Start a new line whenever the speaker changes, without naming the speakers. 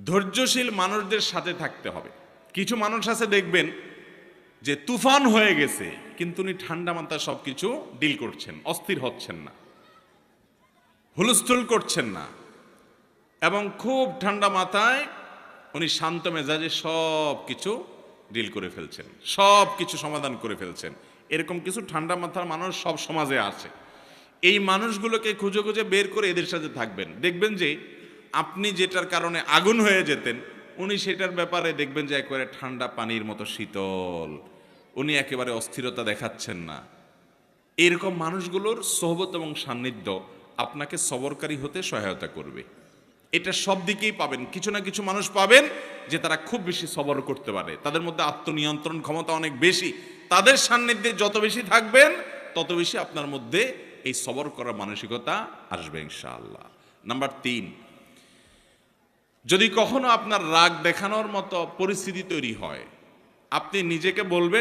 ধৈর্যশীল মানুষদের সাথে থাকতে হবে। কিছু মানুষ আছে দেখবেন যে তুফান হয়ে গেছে, কিন্তু উনি ঠান্ডা মাথায় সব কিছু ডিল করছেন, অস্থির হচ্ছেন না, হুলস্থুল করছেন না, এবং খুব ঠান্ডা মাথায় উনি শান্ত মেজাজে সব কিছু ডিল করে ফেলছেন, সব কিছু সমাধান করে ফেলছেন। এরকম কিছু ঠান্ডা মাথার মানুষ সব সমাজে আছে। এই মানুষগুলোকে খুঁজে খুঁজে বের করে এদের সাথে থাকবেন, দেখবেন যে আপনি যেটার কারণে আগুন হয়ে যেতেন, উনি সেটার ব্যাপারে দেখবেন যে একেবারে ঠান্ডা পানির মতো শীতল, উনি একেবারে অস্থিরতা দেখাচ্ছেন না। এরকম মানুষগুলোর সোহবত এবং সান্নিধ্য আপনাকে সবরকারী হতে সহায়তা করবে। এটা সব দিকেই পাবেন। কিছু না কিছু মানুষ পাবেন যে তারা খুব বেশি সবর করতে পারে, তাদের মধ্যে আত্মনিয়ন্ত্রণ ক্ষমতা অনেক বেশি। তাদের সান্নিধ্যে যত বেশি থাকবেন তত বেশি আপনার মধ্যে এই সবর করার মানসিকতা আসবে ইনশাআল্লাহ। নাম্বার 3, যদি কখনো আপনার রাগ দেখানোর মতো পরিস্থিতি তৈরি হয়, আপনি নিজেকে বলবেন